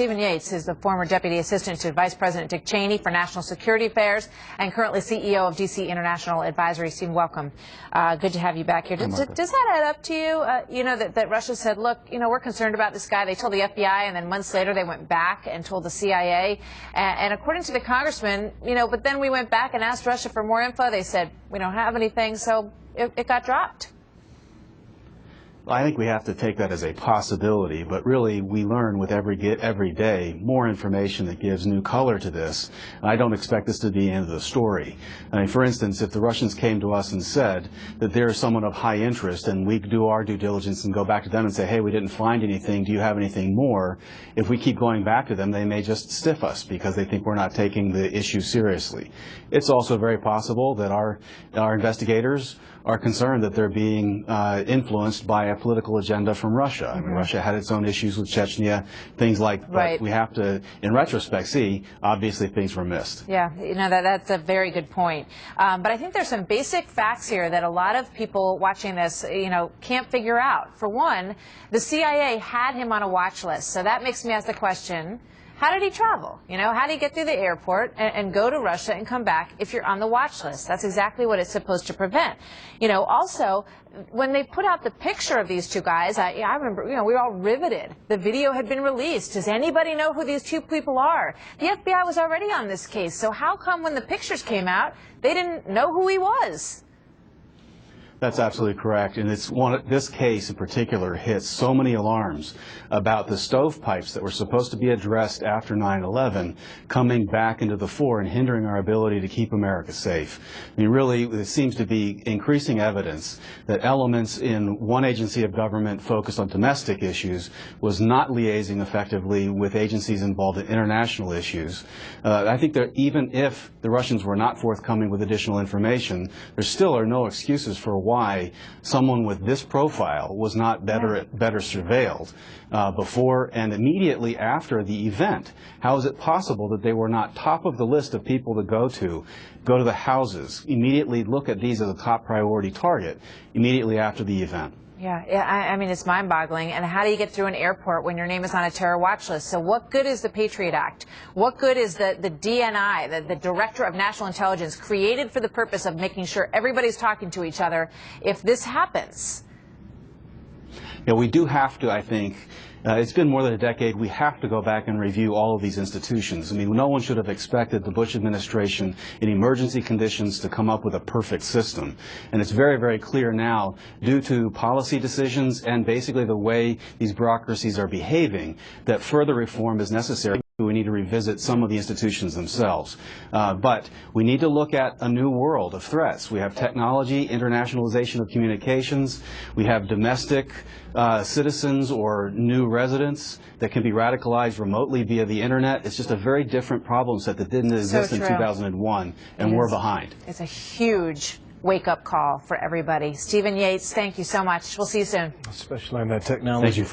Stephen Yates is the former Deputy Assistant to Vice President Dick Cheney for National Security Affairs and currently CEO of DC International Advisory. Stephen, welcome. Good to have you back here. Does that add up to you, you know, that Russia said, look, you know, we're concerned about this guy. They told the FBI, and then months later they went back and told the CIA. And according to the congressman, you know, but then we went back and asked Russia for more info. They said, we don't have anything, so it got dropped. I think we have to take that as a possibility, but really we learn with every day more information that gives new color to this. I don't expect this to be the end of the story. I mean, for instance, if the Russians came to us and said that there is someone of high interest and we do our due diligence and go back to them and say, hey, we didn't find anything, do you have anything more? If we keep going back to them, they may just stiff us because they think we're not taking the issue seriously. It's also very possible that our investigators are concerned that they're being influenced by a political agenda from Russia. I mean, Russia had its own issues with Chechnya, things like that. Right. We have to, in retrospect, see, obviously things were missed. Yeah, you know, that's a very good point. But I think there's some basic facts here that a lot of people watching this, you know, can't figure out. For one, the CIA had him on a watch list, so that makes me ask the question, how did he travel? You know, how did he get through the airport and go to Russia and come back if you're on the watch list? That's exactly what it's supposed to prevent. You know, also, when they put out the picture of these two guys, I remember, you know, we were all riveted. The video had been released. Does anybody know who these two people are? The FBI was already on this case, so how come when the pictures came out, they didn't know who he was? That's absolutely correct, and this case in particular hits so many alarms about the stovepipes that were supposed to be addressed after 9/11 coming back into the fore and hindering our ability to keep America safe. I mean, really, there seems to be increasing evidence that elements in one agency of government focused on domestic issues was not liaising effectively with agencies involved in international issues. I think that even if the Russians were not forthcoming with additional information, there still are no excuses for why someone with this profile was not better surveilled before and immediately after the event. How is it possible that they were not top of the list of people to go to the houses, immediately look at these as a top priority target immediately after the event? Yeah, I mean, it's mind-boggling. And how do you get through an airport when your name is on a terror watch list? So what good is the Patriot Act? What good is the DNI, the Director of National Intelligence, created for the purpose of making sure everybody's talking to each other if this happens? Yeah, we do have to, I think. It's been more than a decade. We have to go back and review all of these institutions. I mean, no one should have expected the Bush administration in emergency conditions to come up with a perfect system. And it's very, very clear now, due to policy decisions and basically the way these bureaucracies are behaving, that further reform is necessary. We need to revisit some of the institutions themselves. But we need to look at a new world of threats. We have technology, internationalization of communications. We have domestic citizens or new residents that can be radicalized remotely via the internet. It's just a very different problem set that didn't exist in 2001, and we're behind. It's a huge wake-up call for everybody. Stephen Yates, thank you so much. We'll see you soon. Especially on that technology. Thank you.